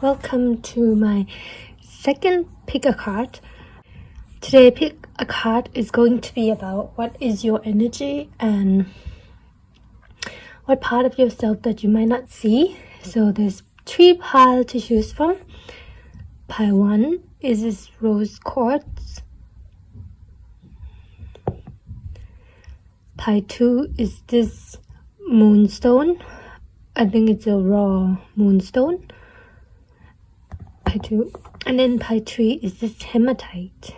welcome to my second pick a card. Today pick a card is going to be about what is your energy and what part of yourself that you might not see. So there's 3 piles to choose from. Pile 1 is this rose quartz. Pile 2 is this moonstone. I think it's a raw moonstone. Pile 2. And then pile 3 is this hematite.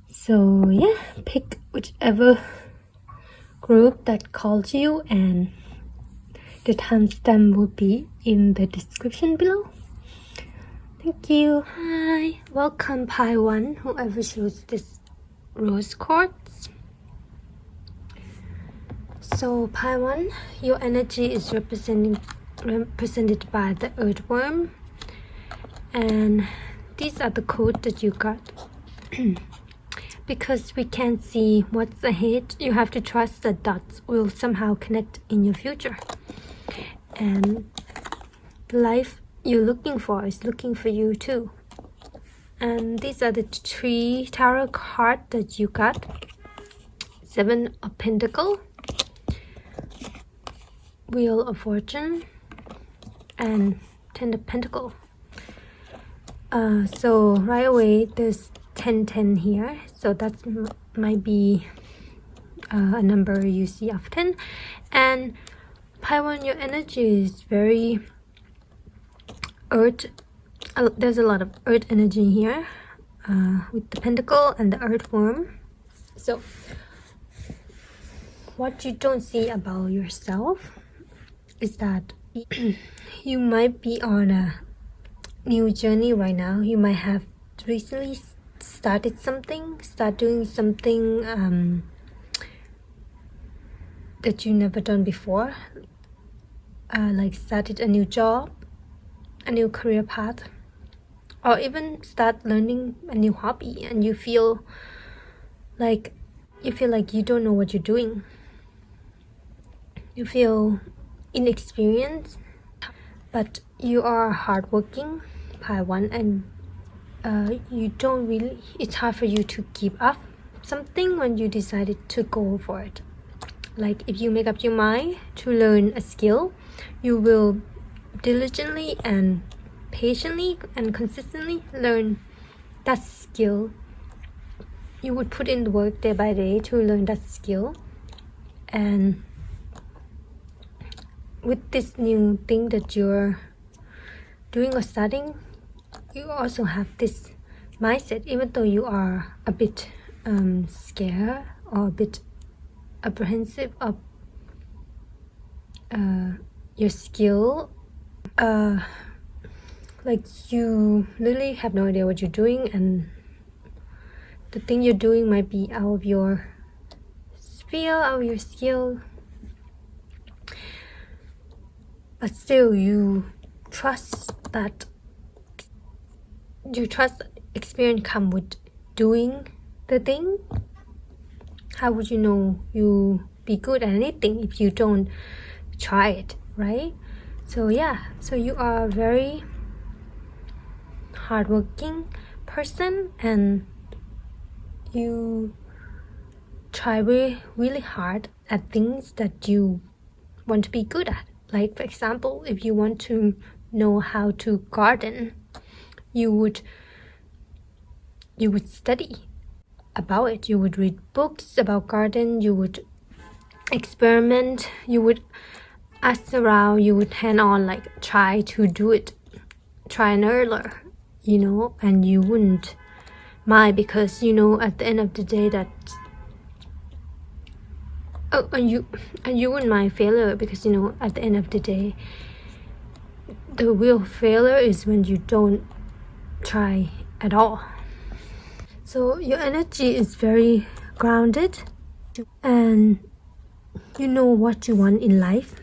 So yeah, pick whichever group that calls you, and the timestamp will be in the description below. Thank you. Hi, welcome pile 1, whoever chose this rose quartz. So pile 1, your energy is represented by the earthworm, and these are the codes that you got. Because we can't see what's ahead, you have to trust that dots will somehow connect in your future. And the life you're looking for is looking for you too. And these are the 3 tarot cards that you got. 7 of Pentacles, Wheel of Fortune, and 10 of Pentacles. So right away there's 10 here, so that might be a number you see often. And pile 1, your energy is very earth. There's a lot of earth energy here with the pentacle and the earthworm. So what you don't see about yourself is that you might be on a new journey right now. You might have recently start doing something that you never done before, like started a new job, a new career path, or even start learning a new hobby, and you feel like you don't know what you're doing. You feel inexperienced, but you are hardworking, pile 1, and it's hard for you to give up something when you decided to go for it. Like if you make up your mind to learn a skill, you will diligently and patiently and consistently learn that skill. You would put in the work day by day to learn that skill. And with this new thing that you're doing or studying, you also have this mindset, even though you are a bit scared or a bit apprehensive of your skill. Like you literally have no idea what you're doing, and the thing you're doing might be out of your sphere, out of your skill. But still, you trust that experience come with doing the thing. How would you know you be good at anything if you don't try it, right? So yeah, so you are a very hardworking person, and you try really hard at things that you want to be good at. Like for example, if you want to know how to garden, you would study about it. You would read books about garden. You would experiment. You would ask around. You would hand-on, like try to do it, try and error, and you wouldn't mind, because at the end of the day that and you wouldn't mind failure, because at the end of the day the real failure is when you don't try at all. So your energy is very grounded, and you know what you want in life,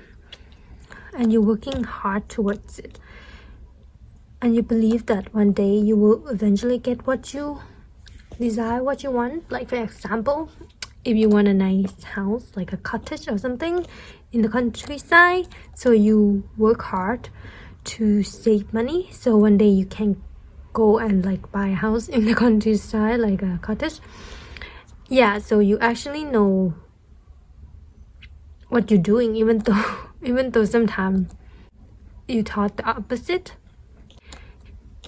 and you're working hard towards it, and you believe that one day you will eventually get what you desire, what you want. Like for example, if you want a nice house, like a cottage or something in the countryside, so you work hard to save money, so one day you can go and like buy a house in the countryside, like a cottage. Yeah, so you actually know what you're doing, even though sometimes you thought the opposite.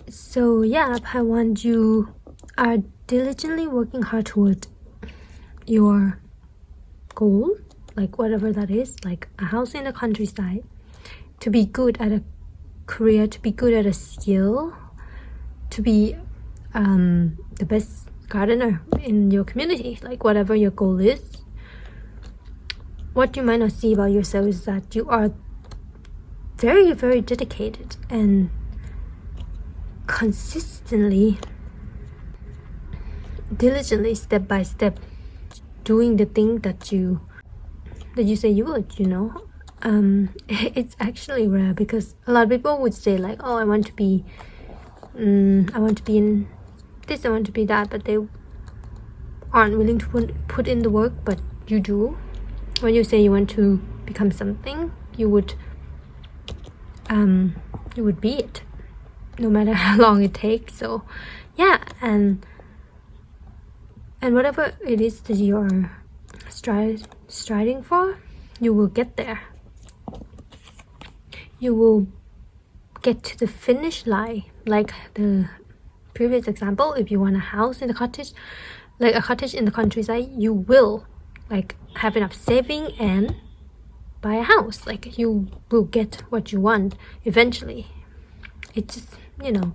So yeah, Pi 1, you are diligently working hard toward your goal, like whatever that is, like a house in the countryside, to be good at a career, to be good at a skill, to be the best gardener in your community, like whatever your goal is. What you might not see about yourself is that you are very, very dedicated and consistently, diligently, step by step, doing the thing that you say you would, you know. It's actually rare, because a lot of people would say like, oh, I want to be in this, I want to be that, but they aren't willing to put in the work. But you do. When you say you want to become something, you would be it, no matter how long it takes. So yeah, and whatever it is that you're striding for, you will get there. You will get to the finish line. Like the previous example, if you want a house in the cottage, like a cottage in the countryside, you will like have enough saving and buy a house. Like you will get what you want eventually. It's just, you know,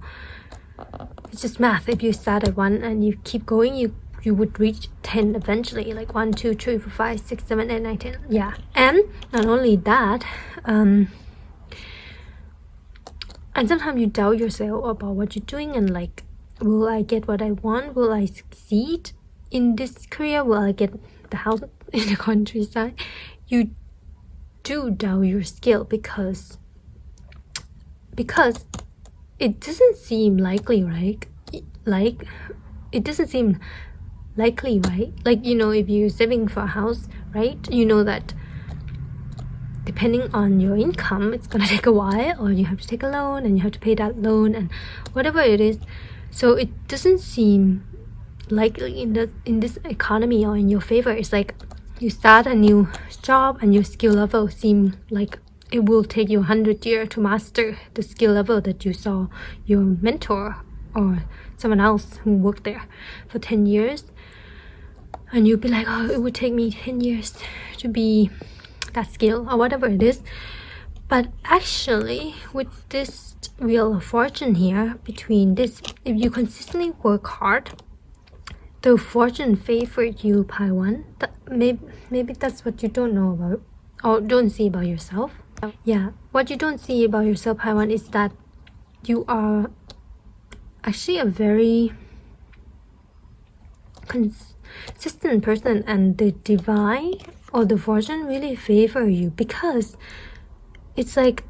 it's just math. If you start at 1 and you keep going, you would reach 10 eventually, like 1, 2, 3, 4, 5, 6, 7, 8, 9, 10. Yeah. And not only that, and sometimes you doubt yourself about what you're doing, and like, will I get what I want? Will I succeed in this career? Will I get the house in the countryside? You do doubt your skill because it doesn't seem likely, right? Like, it doesn't seem likely, right? Like, you know, if you're saving for a house, right, you know that depending on your income, it's gonna take a while, or you have to take a loan and you have to pay that loan and whatever it is. So it doesn't seem likely in this economy or in your favor. It's like you start a new job and your skill level seem like it will take you 100 years to master the skill level that you saw your mentor or someone else who worked there for 10 years. And you'll be like, oh, it would take me 10 years to be that skill or whatever it is. But actually, with this wheel of fortune here, between this, if you consistently work hard, the fortune favored you, Pi 1. Maybe that's what you don't know about or don't see about yourself. Yeah, what you don't see about yourself, Pi 1, is that you are actually a very consistent person, and the divine or the fortune really favor you, because it's like,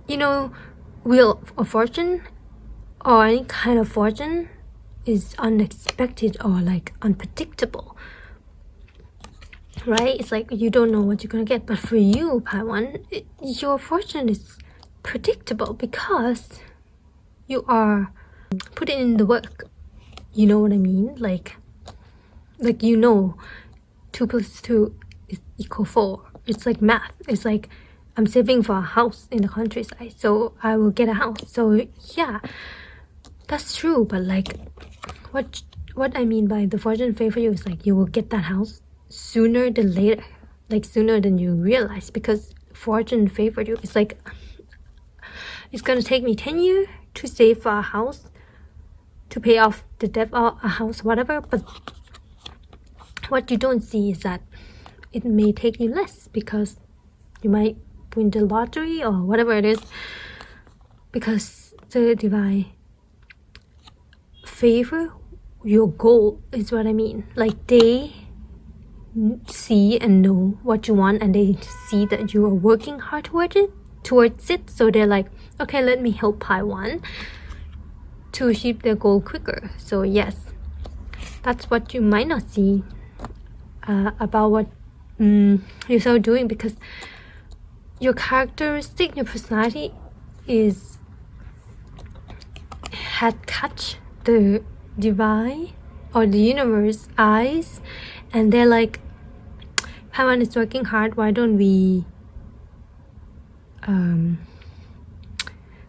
you know, wheel of fortune or any kind of fortune is unexpected or like unpredictable, right? It's like you don't know what you're gonna get. But for you, Pi 1, your fortune is predictable because you are putting in the work. You know what I mean? Like you know 2 + 2 is equal 4. It's like math. It's like I'm saving for a house in the countryside, so I will get a house. So yeah, that's true. But like, what I mean by the fortune favor you is like you will get that house sooner than later, like sooner than you realize, because fortune favored you. It's like, it's gonna take me 10 years to save for a house, to pay off the debt or a house, whatever. But what you don't see is that it may take you less, because you might win the lottery or whatever it is, because the divine favor your goal is what I mean. Like, they see and know what you want, and they see that you are working hard towards it. So they're like, okay, let me help Pi 1 to achieve their goal quicker. So yes, that's what you might not see about what yourself doing, because your characteristic, your personality had catch the divine or the universe eyes, and they're like, Paiwan is working hard, why don't we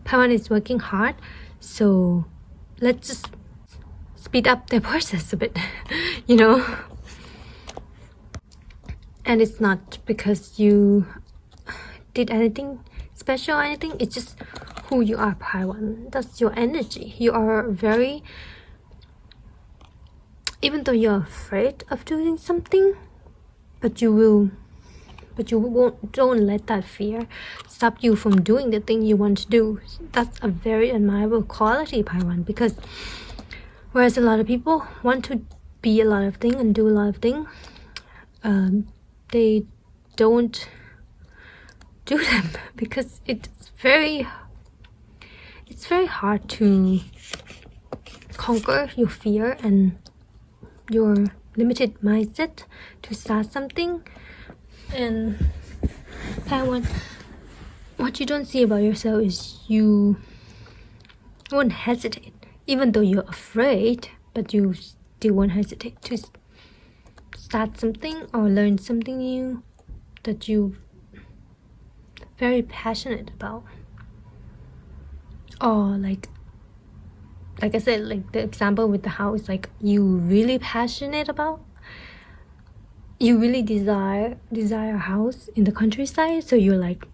Paiwan is working hard, so let's just speed up the process a bit, you know. And it's not because you did anything special or anything, it's just who you are, Paiwan. That's your energy. You are very, even though you're afraid of doing something, but you don't let that fear stop you from doing the thing you want to do. That's a very admirable quality, Paiwan, because whereas a lot of people want to be a lot of things and do a lot of things, they don't do them because it's very hard to conquer your fear and your limited mindset to start something. And Paiwan, what you don't see about yourself is you won't hesitate, even though you're afraid, but you still won't hesitate to start something or learn something new that you're very passionate about. Or like I said, like the example with the house, like you really passionate about, you really desire a house in the countryside, so you're like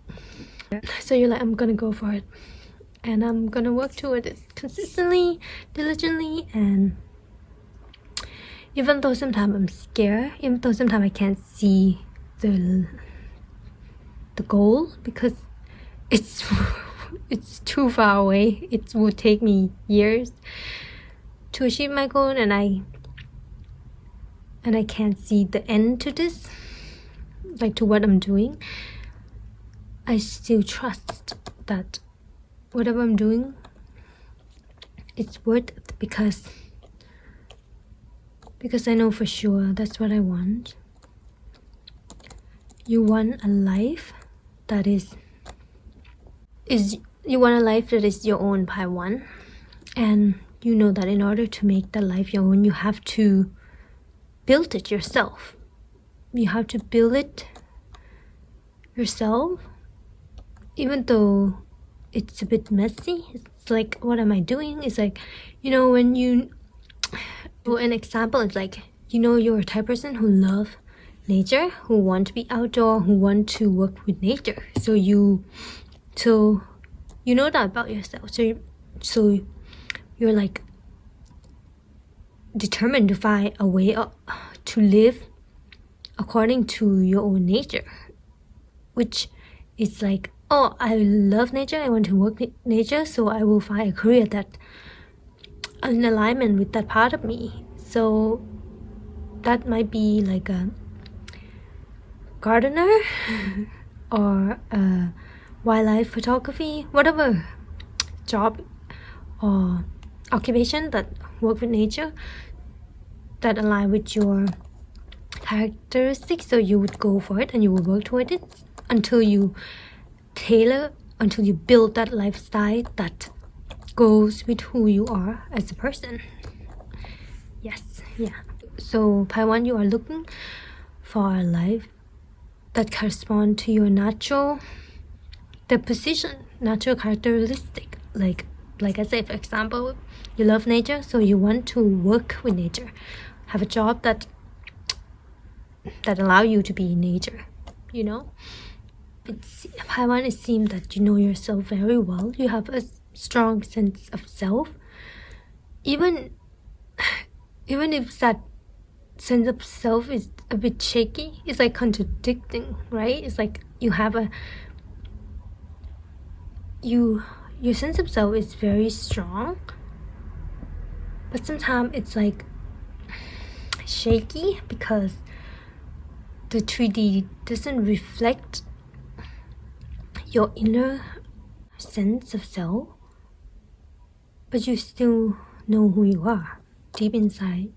I'm gonna go for it, and I'm gonna work toward it consistently, diligently. And even though sometimes I'm scared, even though sometimes I can't see the goal because it's too far away, it would take me years to achieve my goal, and I can't see the end to this, like to what I'm doing, I still trust that whatever I'm doing, it's worth it, because I know for sure that's what I want. You want a life that is you want a life that is your own, Paiwan, and you know that in order to make that life your own, you have to build it yourself. You have to build it yourself, even though it's a bit messy. It's like, what am I doing? It's like, you know, when you, well, an example is like, you know, you're a type of person who love nature, who want to be outdoor, who want to work with nature. So you know that about yourself. So you're like determined to find a way to live according to your own nature, which is like, oh, I love nature, I want to work with nature, so I will find a career that in alignment with that part of me. So that might be like a gardener or a wildlife photography, whatever job or occupation that work with nature that align with your characteristics. So you would go for it and you will work toward it until you build that lifestyle that goes with who you are as a person. Yes, yeah. So Paiwan, you are looking for a life that corresponds to your natural characteristic. Like I said, for example, you love nature, so you want to work with nature, have a job that allow you to be in nature, you know. Paiwan, it seems that you know yourself very well. You have a strong sense of self, even if that sense of self is a bit shaky. It's like contradicting, right? It's like you have your sense of self is very strong, but sometimes it's like shaky because the 3D doesn't reflect your inner sense of self, but you still know who you are deep inside.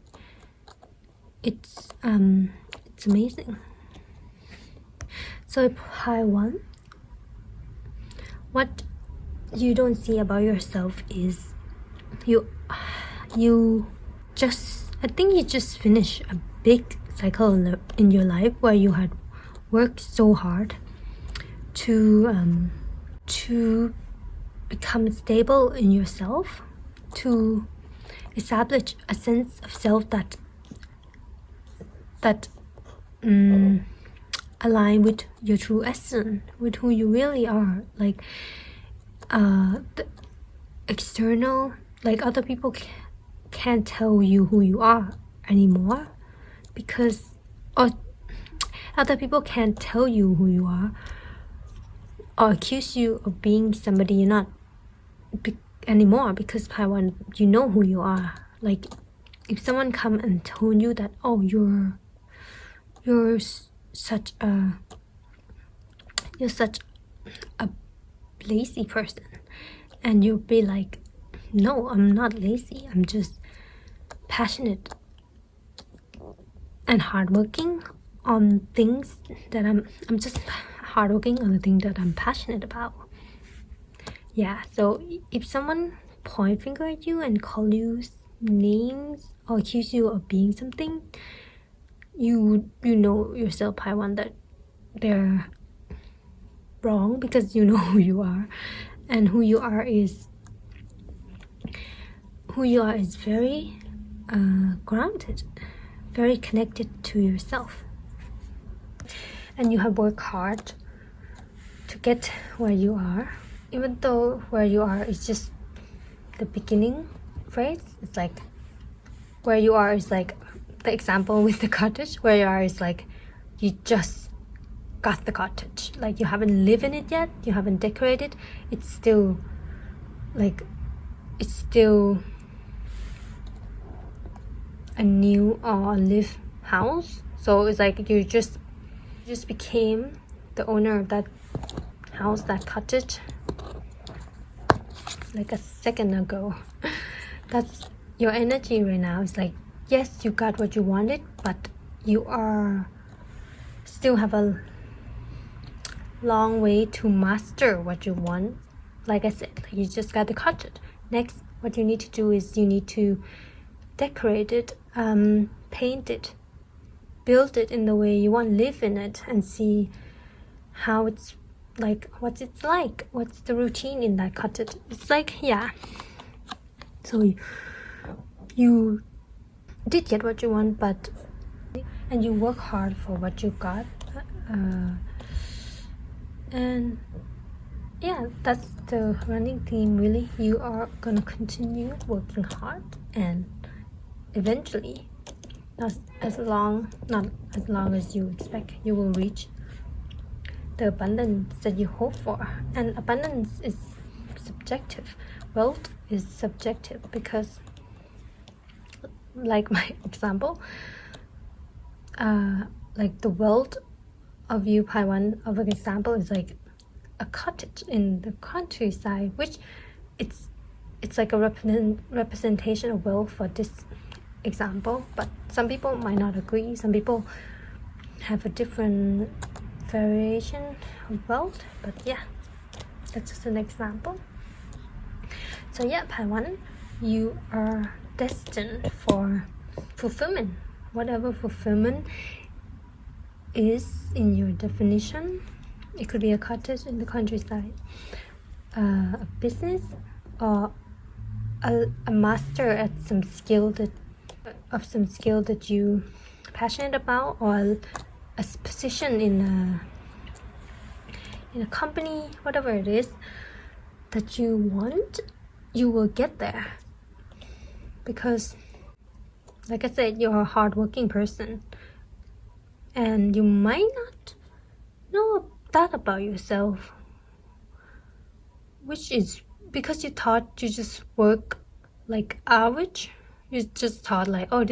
It's amazing. So Paiwan, what you don't see about yourself is you just, I think you just finished a big cycle in your life where you had worked so hard to become stable in yourself, to establish a sense of self that align with your true essence, with who you really are. Like the external, like other people can't tell you who you are anymore, because, or other people can't tell you who you are or accuse you of being somebody you're not anymore, because Paiwan, you know who you are. Like if someone come and told you that, oh, you're such a lazy person, and you'll be like, no, I'm not lazy, I'm just passionate and hardworking on things that I'm just hardworking on the thing that I'm passionate about. Yeah, so if someone point finger at you and call you names or accuse you of being something, you know yourself, Paiwan, that they're wrong, because you know who you are, and who you are is very grounded, very connected to yourself, and you have worked hard to get where you are, even though where you are is just the beginning phrase. It's like where you are is like the example with the cottage. Where you are is like you just got the cottage, like you haven't lived in it yet, you haven't decorated, it's still like, it's still a new or a live house. So it's like you just became the owner of that house, that cottage, like a second ago. That's your energy right now. It's like, yes, you got what you wanted, but you are still have a long way to master what you want. Like I said, you just got the cottage. Next, what you need to do is you need to decorate it, paint it, build it in the way you want, live in it, and see how it's like, what's the routine in that cottage. It's like, yeah, so you did get what you want, but and you work hard for what you got, and yeah, that's the running theme really. You are gonna continue working hard, and eventually, not as long as you expect, you will reach the abundance that you hope for. And abundance is subjective, wealth is subjective, because like my example, like the wealth of you, Paiwan, of an example is like a cottage in the countryside, which it's like a representation of wealth for this example. But some people might not agree. Some people have a different variation of wealth, but yeah, that's just an example. So yeah, Paiwan, you are destined for fulfillment, whatever fulfillment is in your definition. It could be a cottage in the countryside, a business, or a master at some skill that you passionate about, or a position in a company, whatever it is that you want, you will get there. Because like I said, you're a hardworking person, and you might not know that about yourself, which is because you thought you just work like average. You just thought like, oh,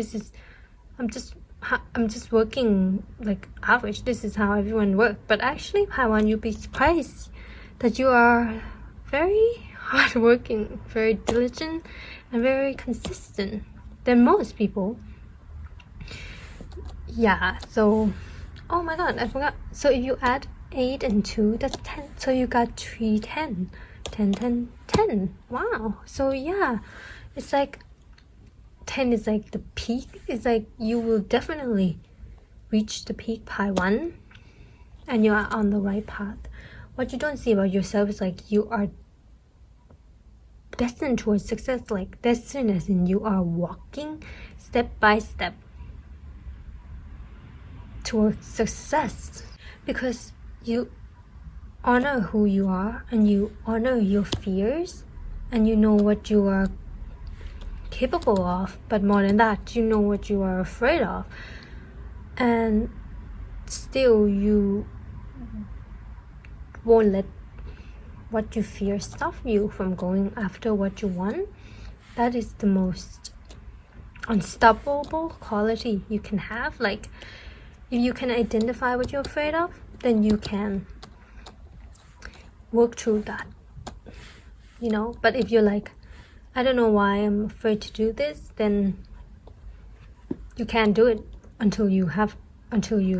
I'm just working like average, this is how everyone works. But actually, Paiwan, you'll be surprised that you are very hardworking, very diligent, and very consistent than most people. Yeah, so oh my god, I forgot. So if you add 8 and 2, that's 10. So you got 3, 10. 10, 10, 10. Wow. So yeah, it's like 10 is like the peak. It's like you will definitely reach the peak by 1 and you are on the right path. What you don't see about yourself is like you are destined towards success, like destined as in you are walking step by step towards success, because you honor who you are and you honor your fears and you know what you are capable of, but more than that, you know what you are afraid of, and still you won't let what you fear stop you from going after what you want. That is the most unstoppable quality you can have. Like, if you can identify what you're afraid of, then you can work through that, you know. But if you're like, I don't know why I'm afraid to do this, then you can't do it until you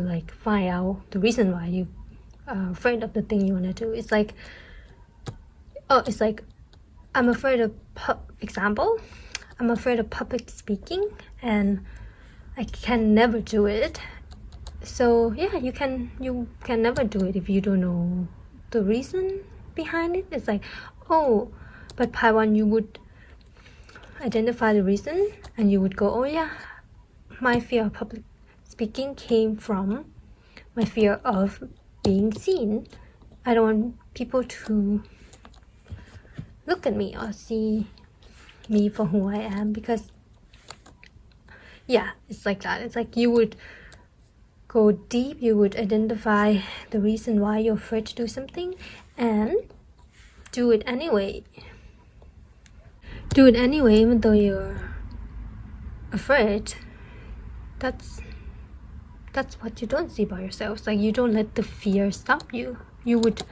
like find out the reason why you are afraid of the thing you want to do. It's like, I'm afraid of I'm afraid of public speaking and I can never do it. So yeah, you can never do it if you don't know the reason behind it. It's like, oh, but part 1 you would identify the reason and you would go, oh yeah, my fear of public speaking came from my fear of being seen. I don't want people to look at me or see me for who I am, because yeah, it's like that. It's like you would go deep, you would identify the reason why you're afraid to do something and do it anyway. Do it anyway even though you're afraid. That's what you don't see about yourself. It's like you don't let the fear stop you. You would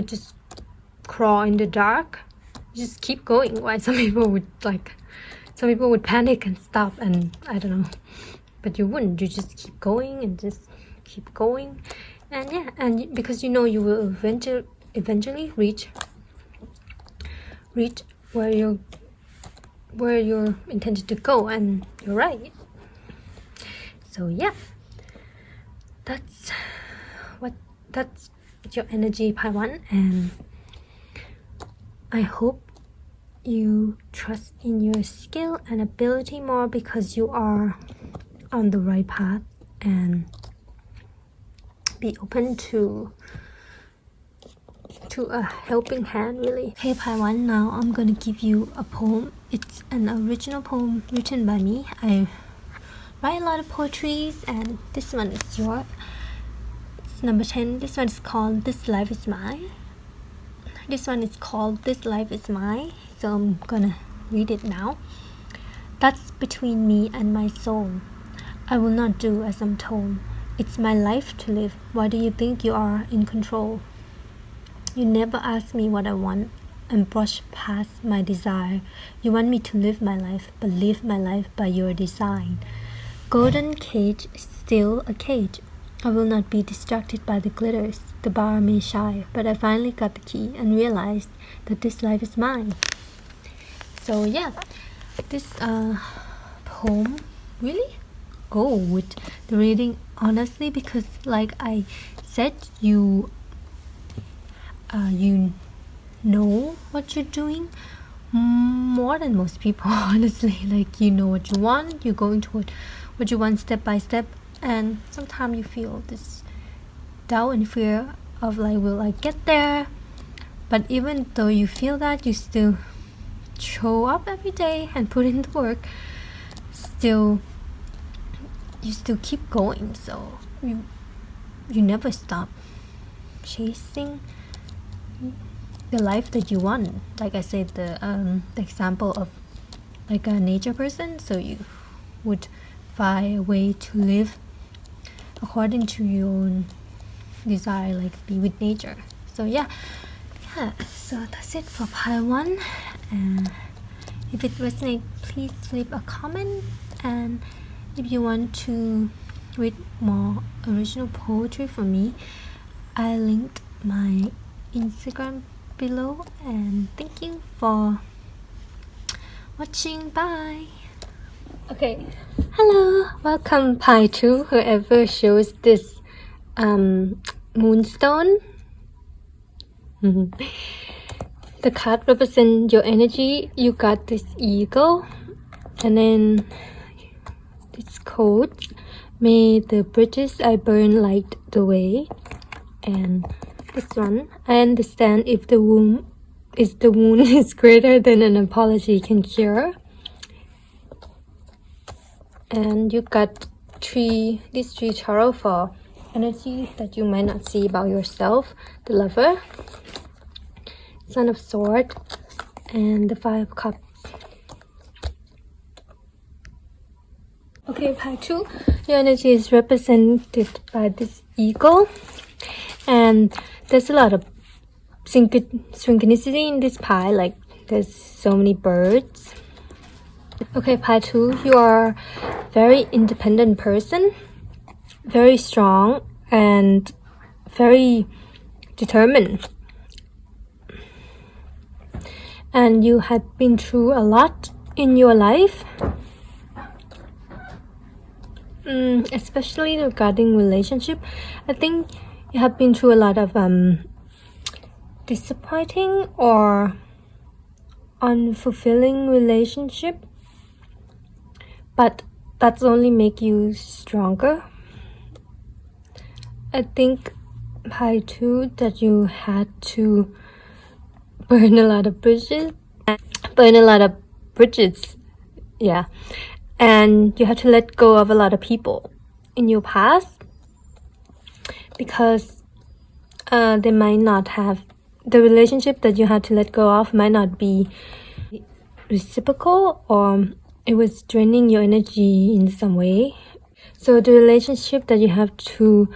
just crawl in the dark, just keep going. Why some people would panic and stop, and I don't know, but you wouldn't. You just keep going and just keep going, and yeah, and because you know you will eventually reach where you're intended to go, and you're right. So yeah, that's your energy part 1, and I hope you trust in your skill and ability more, because you are on the right path, and be open to a helping hand, really. Okay, part 1, now I'm gonna give you a poem. It's an original poem written by me. I write a lot of poetries, and this one is yours. It's number 10. This one is called This Life Is Mine. This one is called This Life Is Mine. So I'm gonna read it now. That's between me and my soul. I will not do as I'm told. It's my life to live. Why do you think you are in control? You never ask me what I want and brush past my desire. You want me to live my life, but live my life by your design. Golden cage is still a cage. I will not be distracted by the glitters. The bar may shy, but I finally got the key and realized that this life is mine. So yeah, this poem really go with the reading, honestly, because like I said, you know what you're doing more than most people, honestly. Like, you know what you want, you're going toward what you want step by step, and sometimes you feel this doubt and fear of like, will I get there? But even though you feel that, you still show up every day and put in the work. You still keep going, so you never stop chasing the life that you want. Like I said, the example of like a nature person, so you would find a way to live according to your own desire, like be with nature. So yeah, so that's it for part 1, and if it resonates, please leave a comment, and if you want to read more original poetry from me, I linked my Instagram below, and thank you for watching. Bye. Okay, hello, welcome pie 2, whoever shows this moonstone. The card represents your energy. You got this eagle, and then this quote, may the bridges I burn light the way. And this one, I understand if the wound is greater than an apology can cure. And you got these three tarot for energy that you might not see about yourself. The Lover, Son of Swords, and the Five of Cups. Okay, part 2, your energy is represented by this eagle, and there's a lot of synchronicity in this pie, like there's so many birds. Okay, part 2, you are very independent person, very strong and very determined, and you have been through a lot in your life, especially regarding relationship. I think you have been through a lot of disappointing or unfulfilling relationship, but that's only make you stronger. I think part 2 that you had to burn a lot of bridges, yeah, and you have to let go of a lot of people in your past, because they might not have, the relationship that you had to let go of might not be reciprocal, or it was draining your energy in some way. So the relationship that you have to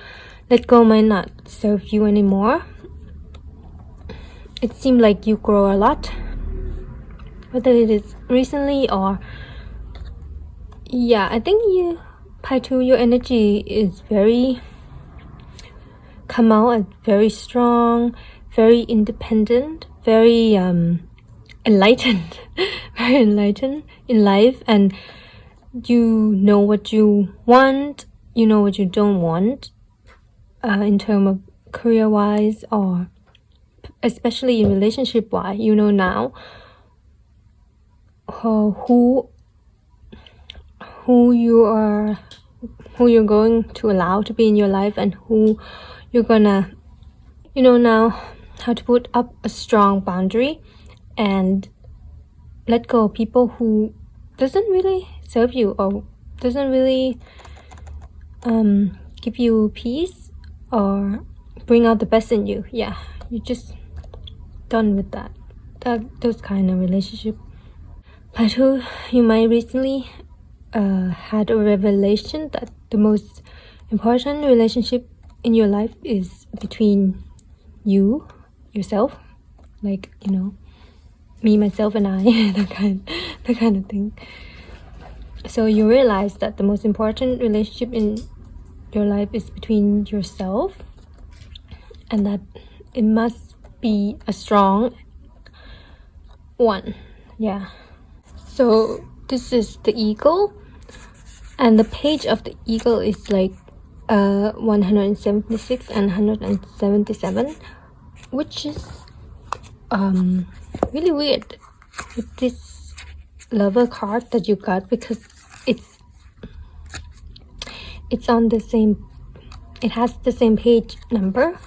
let go might not serve you anymore. It seemed like you grow a lot, whether it is recently or, yeah, I think you, part 2, your energy is very, come out as very strong, very independent, very enlightened, very enlightened in life, and you know what you want, you know what you don't want, in terms of career-wise, or especially in relationship-wise. You know now who you're going to allow to be in your life, and who you're gonna, you know now how to put up a strong boundary and let go of people who doesn't really serve you or doesn't really give you peace or bring out the best in you. Yeah, you're just done with those kind of relationship. Part 2, you might recently had a revelation that the most important relationship in your life is between yourself, like, you know, me, myself, and I, that kind of thing. So you realize that the most important relationship in your life is between yourself, and that it must be a strong one. Yeah. So this is the eagle, and the page of the eagle is like 176 and 177, which is really weird with this Lover card that you got, because it's on the same, it has the same page number.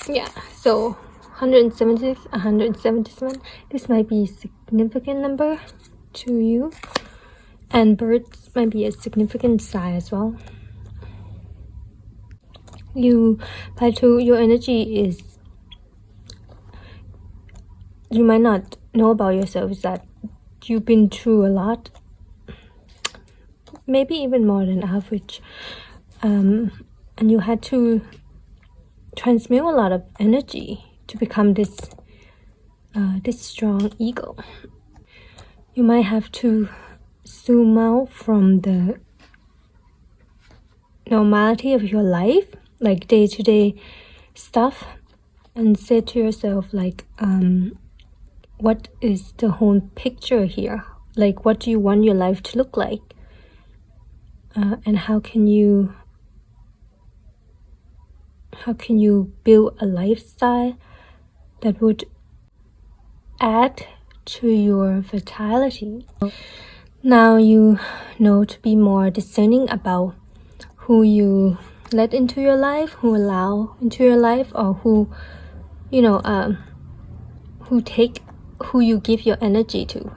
Yeah, so 176, 177, this might be a significant number to you, and birds might be a significant sign as well. Part 2, your energy is, you might not know about yourself, is that you've been through a lot, maybe even more than average, and you had to transmute a lot of energy to become this strong ego. You might have to zoom out from the normality of your life, like day-to-day stuff, and say to yourself, like, what is the whole picture here? Like, what do you want your life to look like? And how can you build a lifestyle that would add to your vitality? Now you know to be more discerning about who you let into your life, who allow into your life, or who you give your energy to.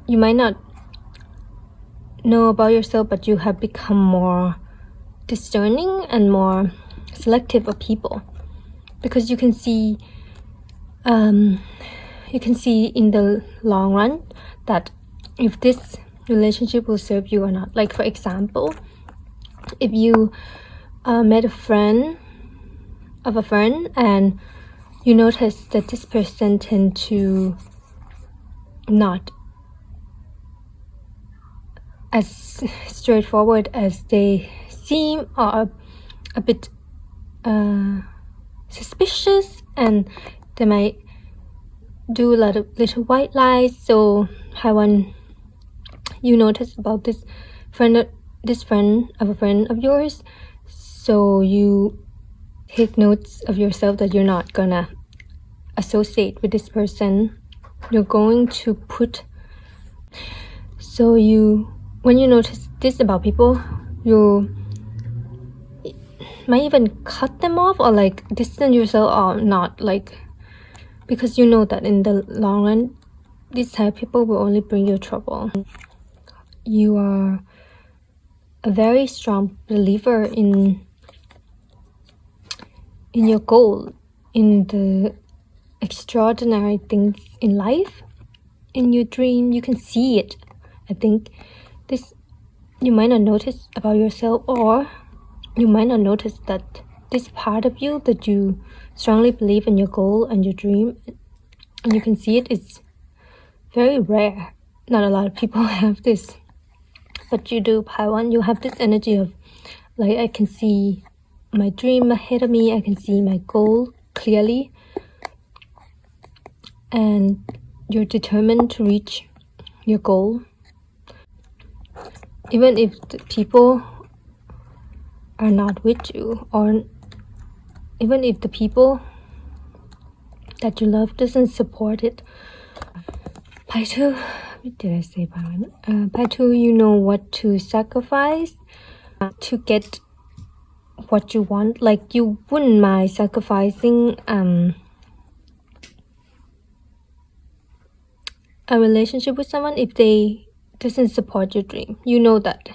You might not know about yourself, but you have become more discerning and more selective of people, because you can see in the long run that if this relationship will serve you or not. Like, for example, if you met a friend of a friend and you notice that this person tend to not as straightforward as they seem, or a bit suspicious, and they might do a lot of little white lies. So when you notice about this friend of a friend of yours, so you take notes of yourself that you're not gonna associate with this person. You're going to put, so when you notice this about people, you might even cut them off, or like distance yourself, or not, like, because you know that in the long run these type of people will only bring you trouble. You are a very strong believer in your goal, in the extraordinary things in life, in your dream. You can see it. I think this you might not notice about yourself, or you might not notice that this part of you that you strongly believe in your goal and your dream, and you can see it, is very rare. Not a lot of people have this, but you do. Pile 1, you have this energy of, like, I can see my dream ahead of me, I can see my goal clearly, and you're determined to reach your goal, even if the people are not with you, or even if the people that you love doesn't support it. Pile 2, what did I say? Pile 2, you know what to sacrifice to get what you want. Like, you wouldn't mind sacrificing a relationship with someone if they doesn't support your dream. You know that.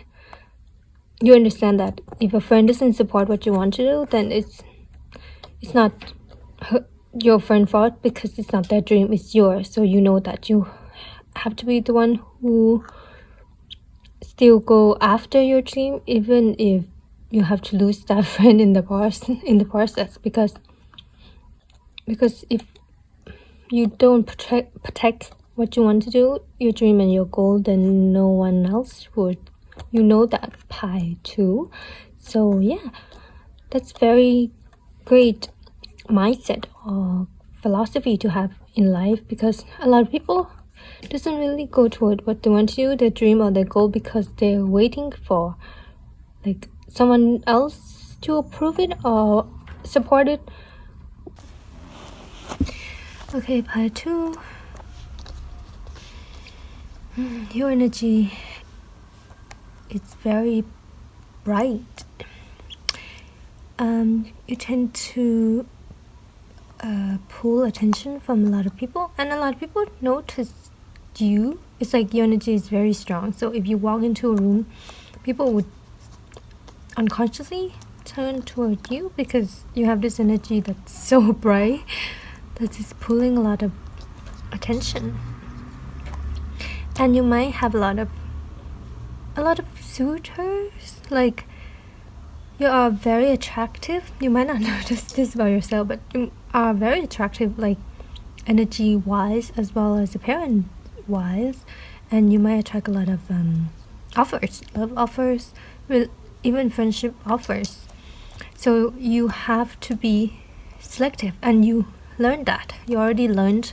You understand that if a friend doesn't support what you want to do, then it's not your friend's fault, because it's not their dream, it's yours. So you know that you have to be the one who still go after your dream, even if you have to lose that friend in the process, because if you don't protect what you want to do, your dream and your goal, then no one else would. You know that, Pile 2. So yeah, that's very great mindset or philosophy to have in life, because a lot of people doesn't really go toward what they want to do, their dream or their goal, because they're waiting for, like, someone else to approve it or support it. Okay, Pile 2. Your energy is very bright. You tend to pull attention from a lot of people, and a lot of people notice you. It's like your energy is very strong. So if you walk into a room, people would unconsciously turn toward you, because you have this energy that's so bright that is pulling a lot of attention. And you might have a lot of suitors. Like, you are very attractive. You might not notice this about yourself, but you are very attractive, like energy wise as well as appearance wise, and you might attract a lot of love offers, even friendship offers. So you have to be selective, and you learned that. You already learned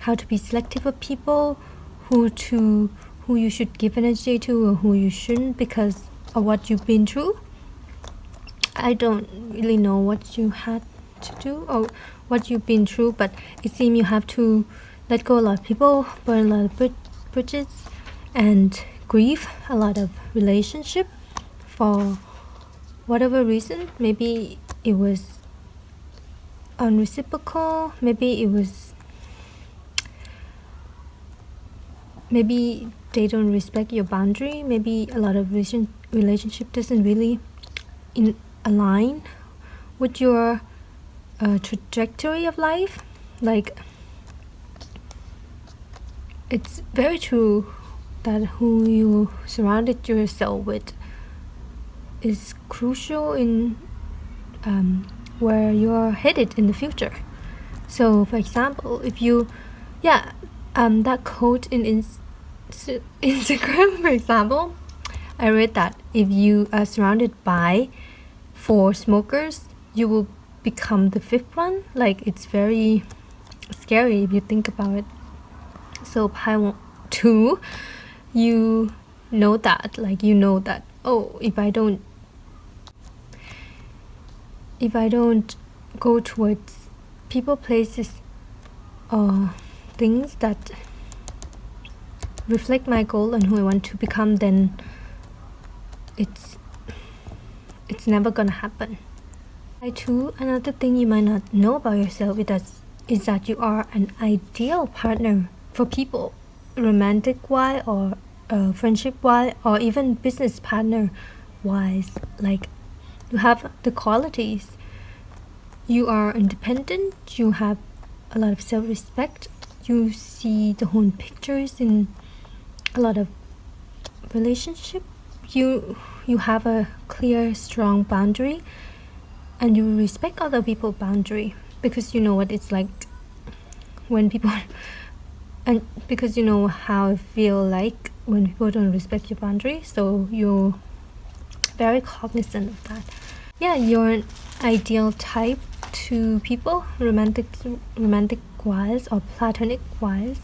how to be selective of people, who you should give energy to or who you shouldn't, because of what you've been through. I don't really know what you had to do or what you've been through, but it seems you have to let go a lot of people, burn a lot of bridges, and grieve a lot of relationship for whatever reason. Maybe it was unreciprocal, maybe they don't respect your boundary, maybe a lot of relationship doesn't really align with your trajectory of life. Like, it's very true that who you surrounded yourself with is crucial in where you're headed in the future. So for example, if you that quote in Instagram, for example, I read that if you are surrounded by 4 smokers, you will become the 5th one. Like, it's very scary if you think about it. So by 2, you know that, oh, if I don't go towards people, places, or things that reflect my goal and who I want to become, then it's never gonna happen. Another thing you might not know about yourself is that you are an ideal partner for people, romantic wise or friendship wise, or even business partner wise. Like, you have the qualities. You are independent, you have a lot of self-respect, you see the whole pictures in a lot of relationship, you have a clear, strong boundary, and you respect other people's boundary, because you know what it's like when people and because you know how it feel like when people don't respect your boundary. So you're very cognizant of that. Yeah, you're an ideal type to people, romantic wise or platonic wise,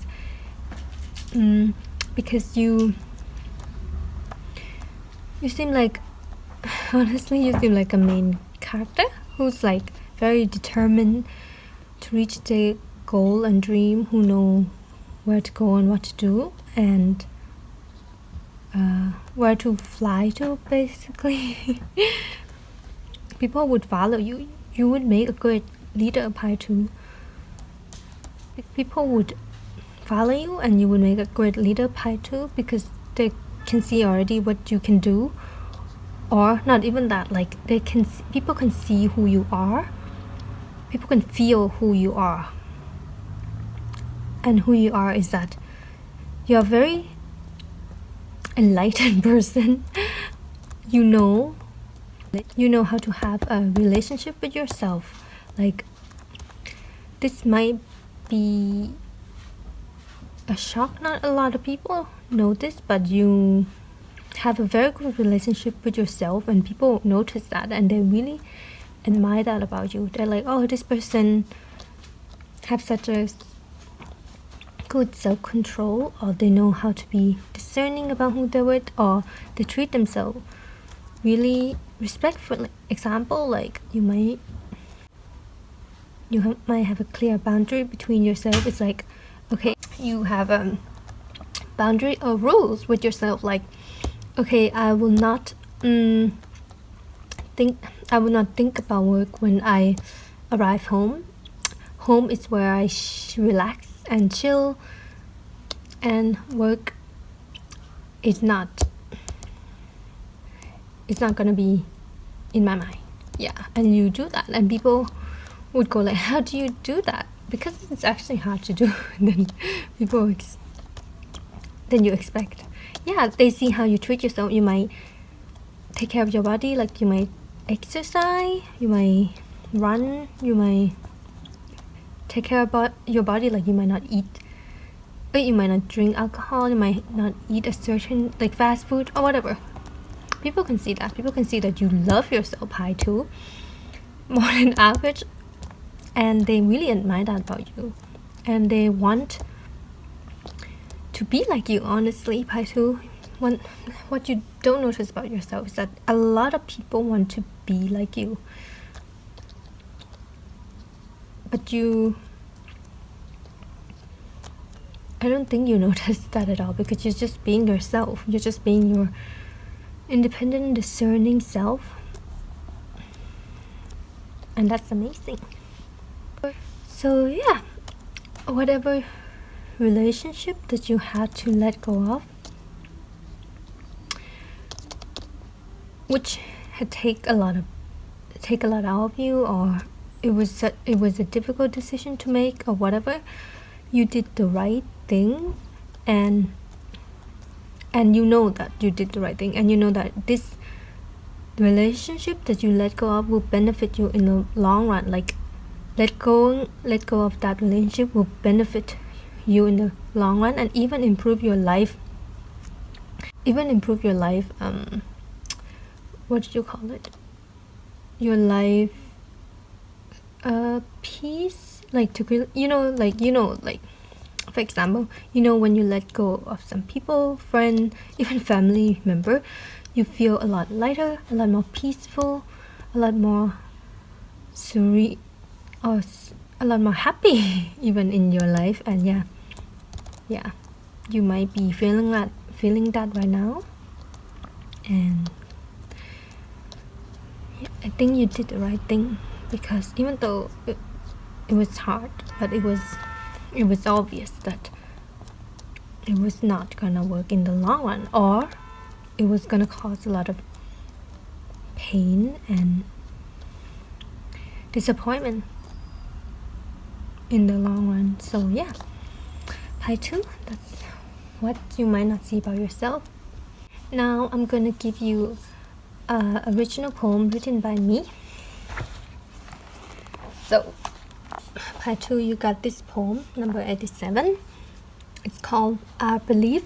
because you seem like, honestly, you seem like a main character who's like very determined to reach their goal and dream, who know where to go and what to do, and where to fly to, basically. People would follow you. You would make a great leader of Pi 2. People would follow you, and you would make a great leader of Pi 2, because they can see already what you can do. Or not even that, like, people can see who you are. People can feel who you are. And who you are is that you're a very enlightened person. You know how to have a relationship with yourself. Like, this might be a shock. Not a lot of people know this, but you have a very good relationship with yourself, and people notice that, and they really admire that about you. They're like, oh, this person have such a good self-control, or they know how to be discerning about who they're with, or they treat themselves really respectfully. Example, like, you might have a clear boundary between yourself. It's like, okay, you have a boundary or rules with yourself, like, okay, I will not think about work when I arrive home. Home is where I relax and chill, and work is not gonna be in my mind. Yeah, and you do that, and people would go like, how do you do that? Because it's actually hard to do. Then you expect. Yeah, they see how you treat yourself. You might take care of your body, like you might exercise, you might run, you might take care about your body, like you might not drink alcohol, you might not eat a certain, like, fast food or whatever. People can see that. People can see that you love yourself, Pi 2, more than average, and they really admire that about you, and they want to be like you. Honestly, Pi 2, what you don't notice about yourself is that a lot of people want to be like you, but I don't think you notice that at all, because you're just being yourself. You're just being your independent, discerning self, and that's amazing. So yeah, whatever relationship that you had to let go of, which had take a lot out of you, or it was a difficult decision to make, or whatever, you did the right thing, and you know that you did the right thing, and you know that this relationship that you let go of will benefit you in the long run. Like, let go of that relationship will benefit you in the long run, and even improve your life. What did you call it? Your life peace, like to like for example, when you let go of some people, friend, even family member, you feel a lot lighter, a lot more peaceful, a lot more serene, or a lot more happy even in your life. And yeah, you might be feeling that right now, and I think you did the right thing, because even though it was hard, but it was obvious that it was not gonna work in the long run, or it was gonna cause a lot of pain and disappointment in the long run. So yeah, Pi 2, that's what you might not see about yourself. Now I'm gonna give you an original poem written by me. So Pi 2, you got this poem, number 87. It's called I Believe.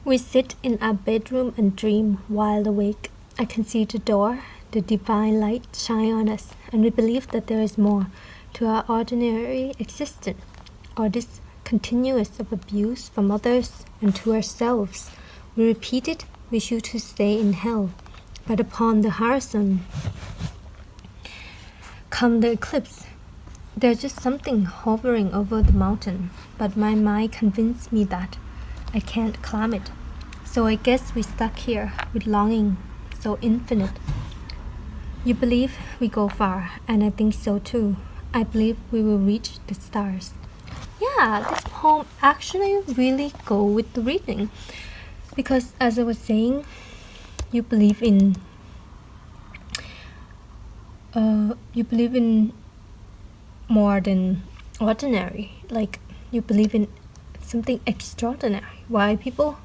We sit in our bedroom and dream while awake. I can see the door, the divine light shine on us, and we believe that there is more to our ordinary existence, or this continuous of abuse from others and to ourselves. We repeat it, wish you to stay in hell, but upon the horizon come the eclipse. There's just something hovering over the mountain, but my mind convinced me that I can't climb it. So I guess we stuck here with longing so infinite. You believe we go far, and I think so too. I believe we will reach the stars. Yeah, this poem actually really go with the reading, because as I was saying, you believe in more than ordinary. Like, you believe in something extraordinary. Why people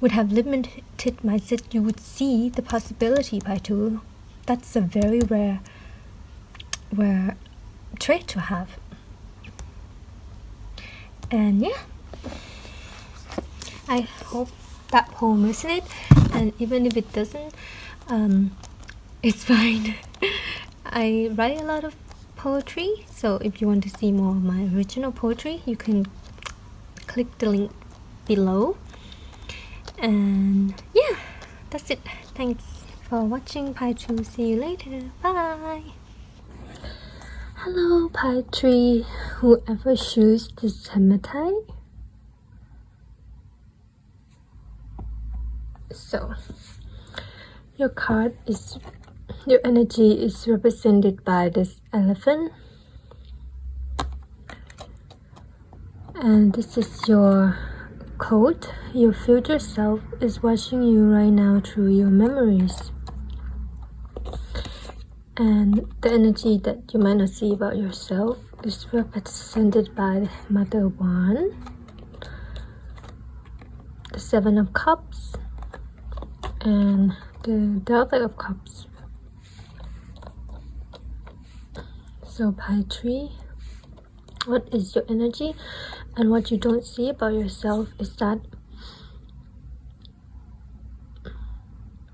would have limited mindset, you would see the possibility, Pi 2. That's a very rare trait to have. And yeah, I hope that poem resonates, and even if it doesn't, it's fine. I write a lot of poetry, so if you want to see more of my original poetry, you can click the link below. And yeah, that's it. Thanks for watching, Pi 2. See you later. Bye. Hello, Pi 3. Whoever chooses this hematite. So, your energy is represented by this elephant, and this is your code. Your future self is watching you right now through your memories, and the energy that you might not see about yourself is represented by the Mother Wand, the Seven of Cups, and the Delta of Cups. So Pi 3, what is your energy? And what you don't see about yourself is that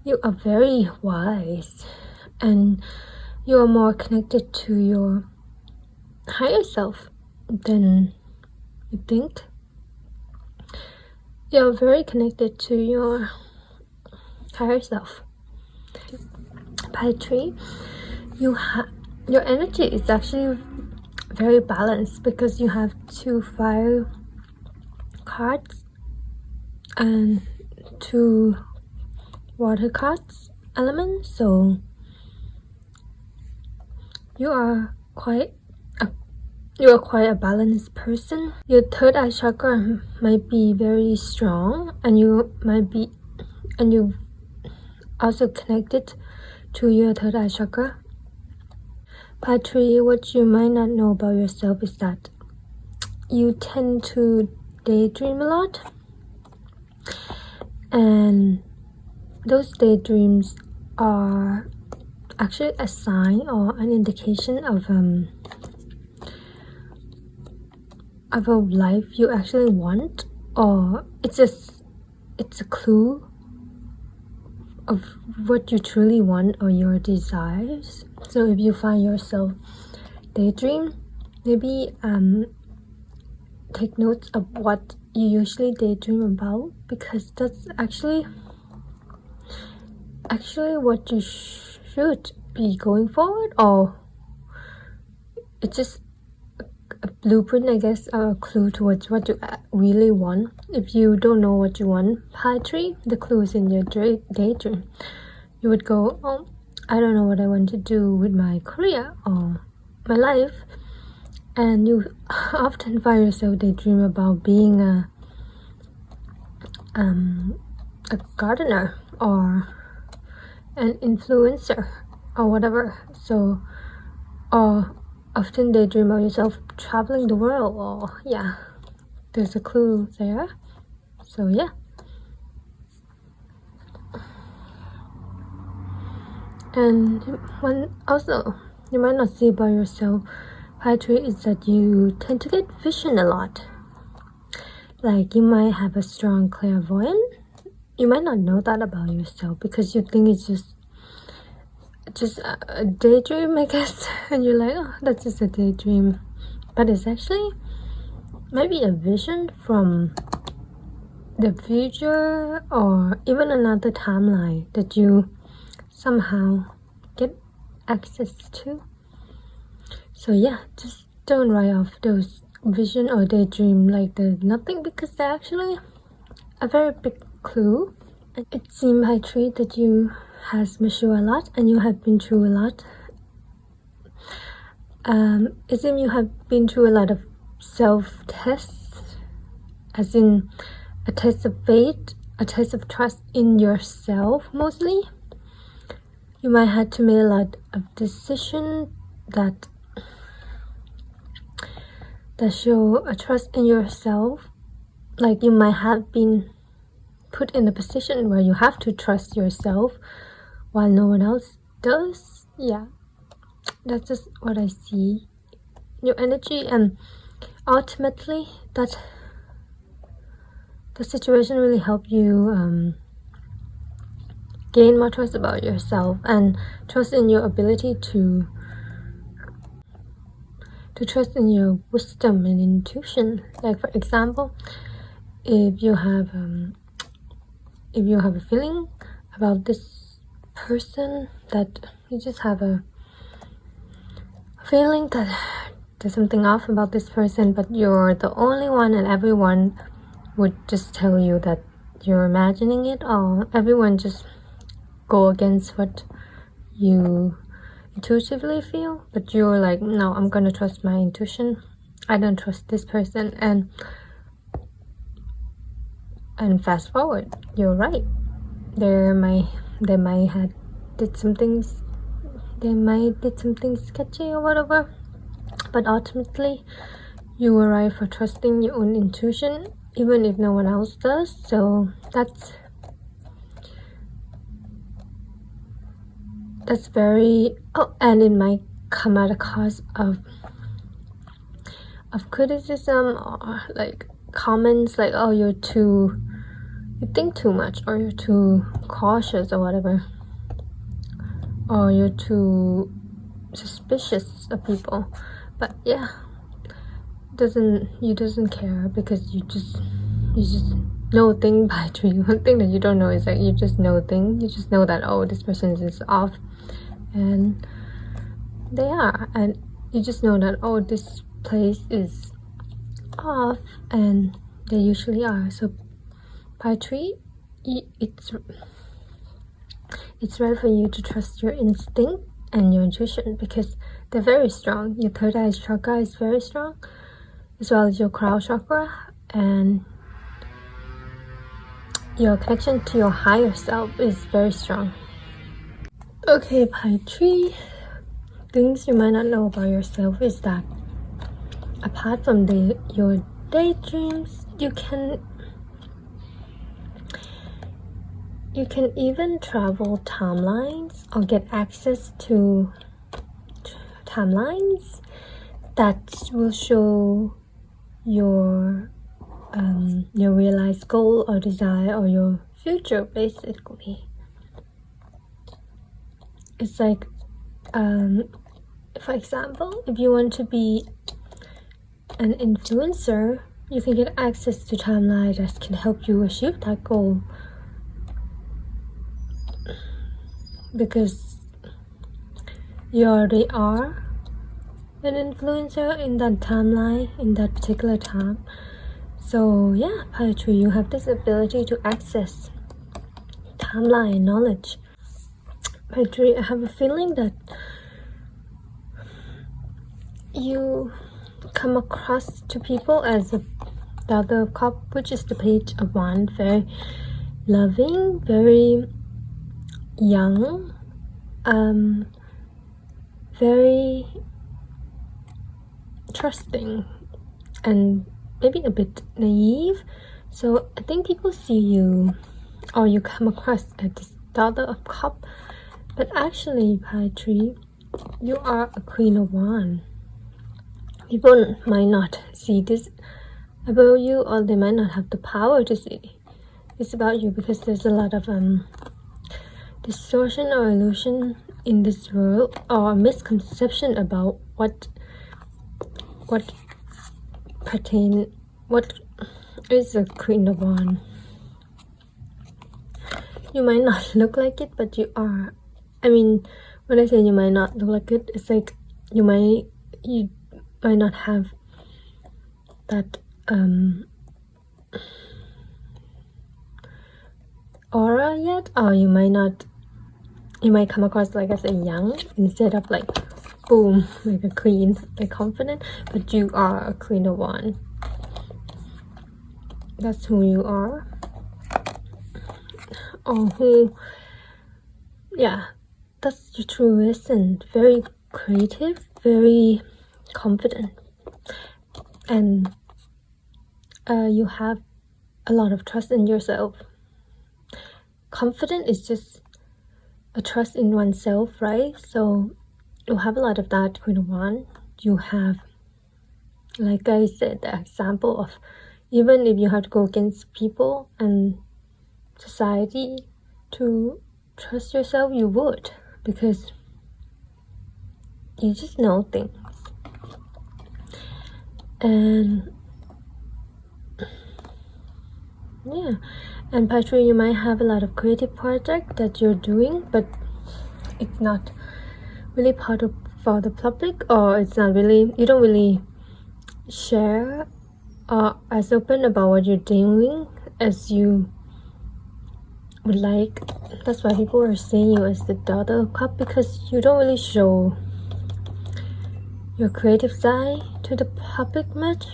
you are very wise and you are more connected to your higher self than you think. You're very connected to your higher self. Pile 3, your energy is actually very balanced because you have 2 fire cards and 2 water cards elements, so you are quite a balanced person. Your third eye chakra might be very strong, and you also connected to your third eye chakra. Part 3, what you might not know about yourself is that you tend to daydream a lot, and those daydreams are actually a sign or an indication of a life you actually want, or it's a clue of what you truly want or your desires. So if you find yourself daydream, maybe take notes of what you usually daydream about, because that's actually what you should be going forward, or it's just a blueprint, I guess, or a clue towards what you really want. If you don't know what you want, part 3, the clue is in your daydream. You would go, oh, I don't know what I want to do with my career or my life, and you often find yourself daydream about being a gardener or an influencer or whatever. So, or often daydream about yourself traveling the world, or yeah, there's a clue there. So yeah. And one also you might not see about yourself, part 3, is that you tend to get vision a lot. Like you might have a strong clairvoyant. You might not know that about yourself because you think it's just a daydream, I guess, and you're like, oh, that's just a daydream, but it's actually maybe a vision from the future or even another timeline that you somehow get access to. So yeah, just don't write off those vision or daydream like they're nothing, because they're actually a very big clue. It seems, I treat that you has matured a lot and you have been through a lot. It seems you have been through a lot of self-tests, as in a test of faith, a test of trust in yourself mostly. You might have to make a lot of decisions that show a trust in yourself. Like you might have been put in a position where you have to trust yourself while no one else does. Yeah, that's just what I see. Your energy, and ultimately that the situation really helped you gain more trust about yourself and trust in your ability to trust in your wisdom and intuition. Like for example, if you have a feeling about this person, that you just have a feeling that there's something off about this person, but you're the only one, and everyone would just tell you that you're imagining it, or everyone just go against what you intuitively feel, but you're like, no, I'm gonna trust my intuition, I don't trust this person, and fast forward, you're right, they might have did something sketchy or whatever, but ultimately you were right for trusting your own intuition even if no one else does. So that's very, and it might come at a cost of criticism or like comments like, oh, you're too you think too much, or you're too cautious or whatever, or you're too suspicious of people. But yeah, you doesn't care, because you just know thing by tree. One thing that you don't know is that you just know thing. You just know that, oh, this person is off, and they are, and you just know that, oh, this place is off, and they usually are. So by tree, it's right for you to trust your instinct and your intuition, because they're very strong. Your third eye chakra is very strong, as well as your crown chakra, and your connection to your higher self is very strong. Okay, by tree, things you might not know about yourself is that apart from your daydreams, you can even travel timelines or get access to timelines that will show your realized goal or desire, or your future, basically. It's like, for example, if you want to be an influencer, you can get access to timeline that can help you achieve that goal, because you already are an influencer in that timeline, in that particular time. So yeah, poetry, you have this ability to access timeline knowledge. Poetry, I have a feeling that you come across to people as the other cup, which is the page of wands, very loving, very young, very trusting, and maybe a bit naive. So I think people see you, or you come across as this daughter of cup, but actually, poetry, you are a queen of wands. People might not see this about you, or they might not have the power to see this about you, because there's a lot of distortion or illusion in this world, or misconception about what is a queen of wands. You might not look like it, but you are. I mean, when I say you might not look like it, it's like you might not have that aura yet, or you might come across like as a young, instead of like boom, like a queen, like confident, but you are a queen of wands. That's who you are. That's your true essence. Very creative, very confident, and you have a lot of trust in yourself. Confident is just a trust in oneself, right? So you have a lot of that, queen of wands. You have, like I said, the example of, even if you have to go against people and society to trust yourself, you would, because you just know things. And yeah, and poetry, you might have a lot of creative project that you're doing, but it's not really for the public, or it's not really, you don't really share as open about what you're doing as you would like. That's why people are seeing you as the daughter of cup, because you don't really show your creative side to the public much.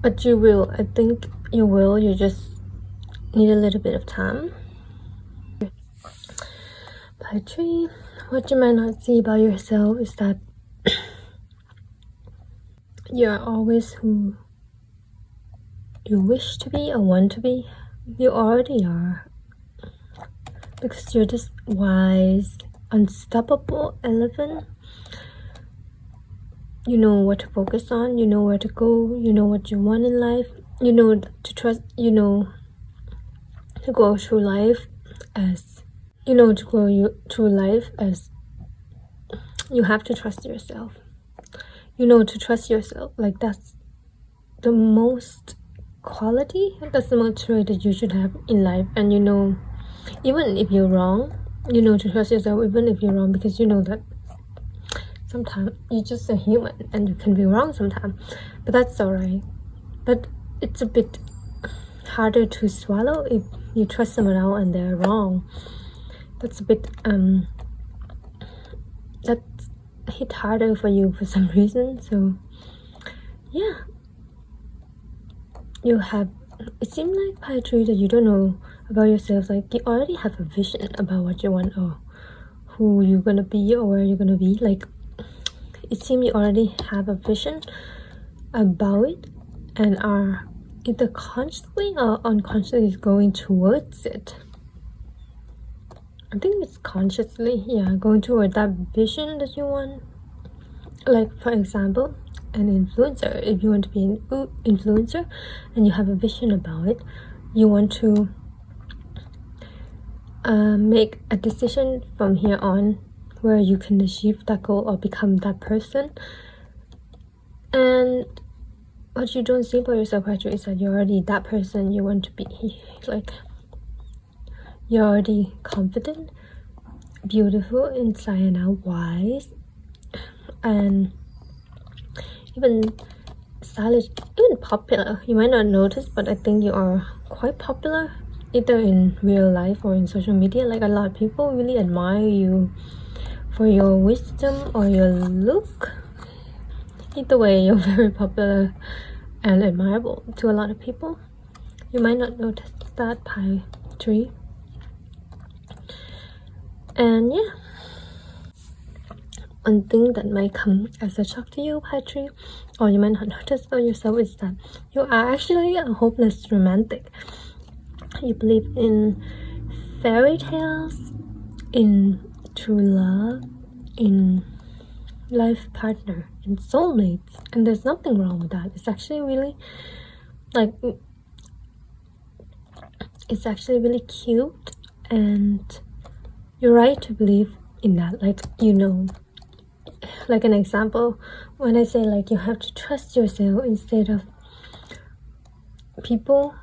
But you will, I think you will, you just need a little bit of time. Poetry, what you might not see about yourself is that you're always who you wish to be or want to be. You already are, because you're this wise, unstoppable elephant. You know what to focus on, you know where to go, you know what you want in life, you know, to trust, you know, to go through life as, you know, to go through life as you have to trust yourself. You know, to trust yourself, like that's the most quality, that's the most trait that you should have in life. And you know, even if you're wrong, you know, to trust yourself even if you're wrong, because you know that sometimes you're just a human and you can be wrong sometimes, but that's all right. But it's a bit harder to swallow if you trust someone else and they're wrong. That's a bit that's hit harder for you for some reason. So yeah, you have, it seems like poetry that you don't know about yourself, like you already have a vision about what you want or who you're gonna be or where you're gonna be. Like it seems you already have a vision about it and are either consciously or unconsciously going towards it. I think it's consciously, yeah, going toward that vision that you want. Like for example, an influencer, if you want to be an influencer and you have a vision about it, you want to make a decision from here on where you can achieve that goal or become that person. And what you don't see about yourself actually is that you're already that person you want to be. Like you're already confident, beautiful inside and out, wise, and even stylish, even popular. You might not notice, but I think you are quite popular, either in real life or in social media. Like a lot of people really admire you for your wisdom or your look. Either way, you're very popular and admirable to a lot of people. You might not notice that poetry. And yeah, one thing that might come as a shock to you, poetry, or you might not notice about yourself, is that you are actually a hopeless romantic. You believe in fairy tales, in true love, in life partner, in soulmates, and there's nothing wrong with that. It's actually really, like, it's actually really cute, and you're right to believe in that. Like, you know, like an example, when I say like you have to trust yourself instead of people,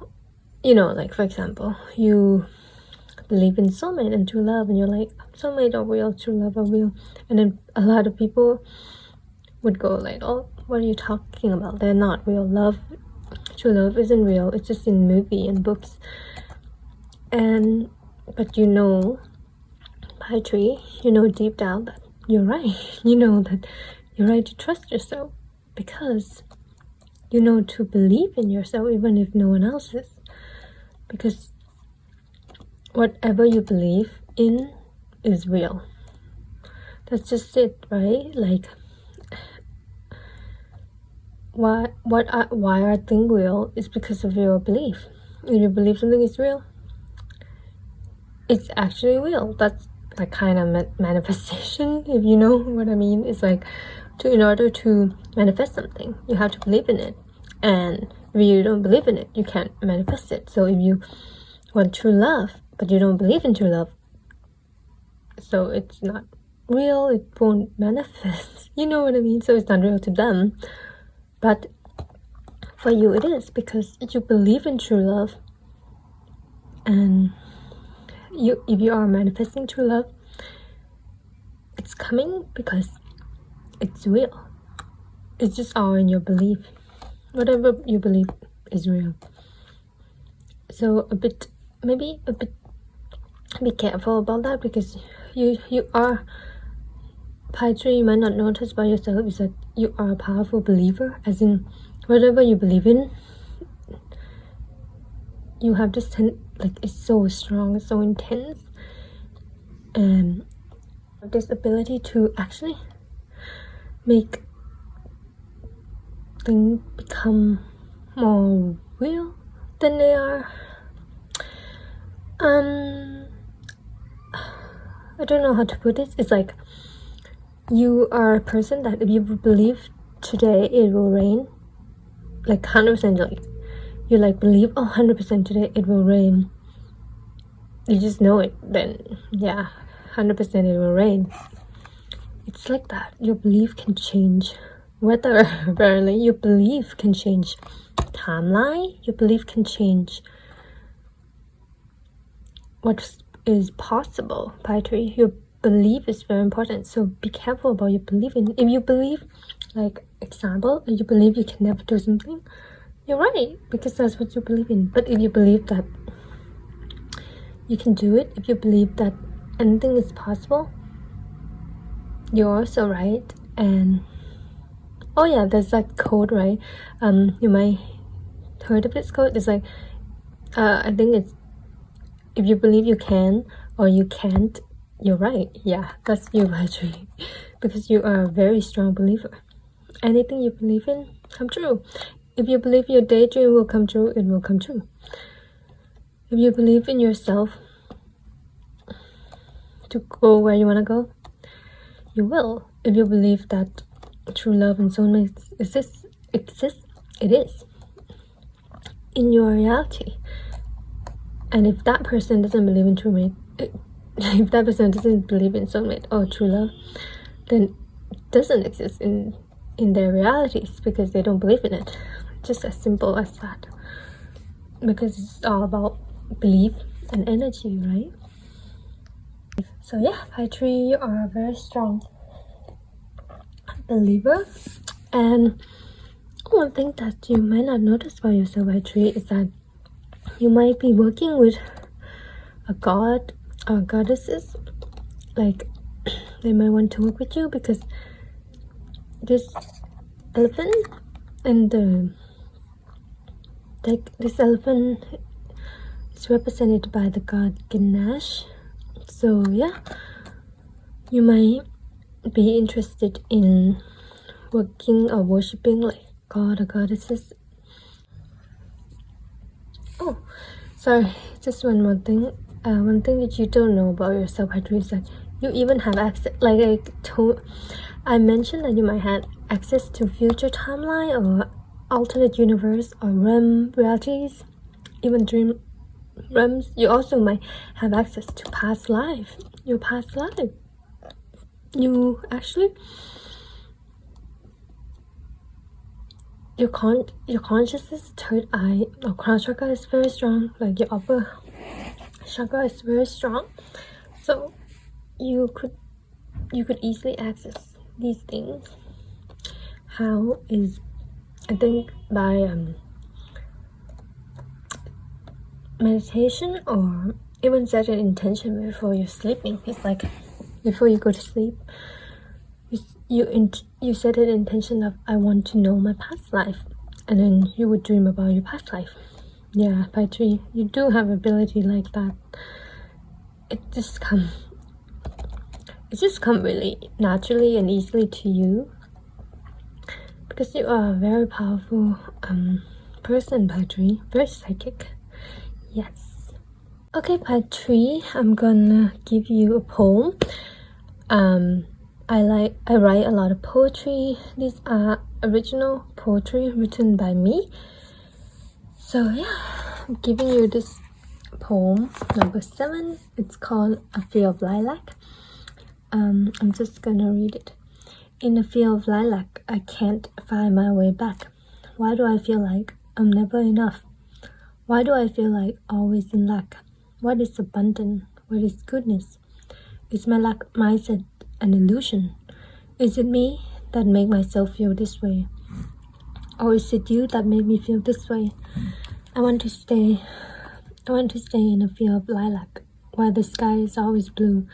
you know, like for example, you believe in soulmate and true love and you're like, soulmate are real, true love are real, and then a lot of people would go like, oh, what are you talking about? They're not real. Love, true love isn't real, it's just in movie and books. And but you know, poetry, you know deep down that you're right. You know that you're right to trust yourself, because you know to believe in yourself even if no one else is, because whatever you believe in is real. That's just it, right? Like why are things real is because of your belief. If you believe something is real, it's actually real. That's like kind of manifestation, if you know what I mean. It's like in order to manifest something, you have to believe in it, and if you don't believe in it, you can't manifest it. So if you want true love but you don't believe in true love, so it's not real, it won't manifest. You know what I mean? So it's not real to them, but for you it is, because you believe in true love, and if you are manifesting true love, it's coming because it's real. It's just all in your belief. Whatever you believe is real. So maybe a bit be careful about that, because you are poetry. You might not notice by yourself is that you are a powerful believer, as in whatever you believe in, you have this like it's so strong, it's so intense, and this ability to actually make things become more real than they are. I don't know how to put this. It's like you are a person that if you believe today it will rain, like 100%, like you like believe, oh, 100% today it will rain. You just know it, then yeah, 100% it will rain. It's like that. Your belief can change weather. Apparently your belief can change timeline. Your belief can change what is possible. Poetry, your belief is very important, so be careful about your belief. If you believe, like example, if you believe you can never do something, you're right, because that's what you believe in. But if you believe that you can do it, if you believe that anything is possible, you're also right. And oh yeah, there's that quote, right? You might heard of this quote. It's like I think it's, if you believe you can or you can't, you're right. Yeah, that's you, actually, because you are a very strong believer. Anything you believe in come true. If you believe your daydream will come true, it will come true. If you believe in yourself to go where you want to go, you will. If you believe that true love and soulmates exist, it is in your reality. And if that person doesn't believe in true mate, if that person doesn't believe in soulmate or true love, then it doesn't exist in their realities, because they don't believe in it. Just as simple as that. Because it's all about belief and energy, right? So yeah, poetry, you are a very strong believer. And one thing that you might not notice about yourself, poetry, is that you might be working with a god or goddesses. Like they might want to work with you, because this elephant and this elephant is represented by the god Ganesh. So yeah, you might be interested in working or worshipping like god or goddesses. Oh, sorry, just one more thing. One thing that you don't know about yourself, poetry, is that you even have access, like I mentioned that you might have access to future timeline or alternate universe or realm realities, even dream realms. You also might have access to past life. Your past life, you actually, your consciousness, third eye or crown chakra is very strong. Like your upper chakra is very strong, so you could easily access these things. How is, I think, by meditation, or even set an intention before you're sleeping. It's like before you go to sleep, you set an intention of, I want to know my past life, and then you would dream about your past life. Yeah, poetry, you do have ability like that. It just come really naturally and easily to you, because you are a very powerful person, poetry, very psychic. Yes. Okay, poetry, I'm gonna give you a poem. I write a lot of poetry. These are original poetry written by me. So yeah, I'm giving you this poem, number 7. It's called A Field of Lilac. I'm just gonna read it. In a field of lilac, I can't find my way back. Why do I feel like I'm never enough? Why do I feel like always in lack? What is abundant? What is goodness? Is my lack mindset an illusion? Is it me that make myself feel this way? Or is it you that make me feel this way? I want to stay in a field of lilac, where the sky is always blue,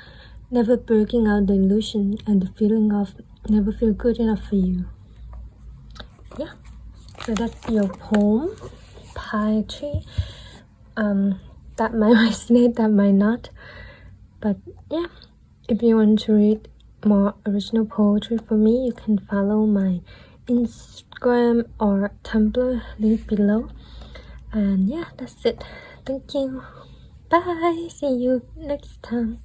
never breaking out the illusion and the feeling of never feel good enough for you. Yeah, so that's your poem, poetry. That might resonate, that might not, but yeah, if you want to read more original poetry from me, you can follow my Instagram or Tumblr, link below. And yeah, that's it. Thank you. Bye. See you next time.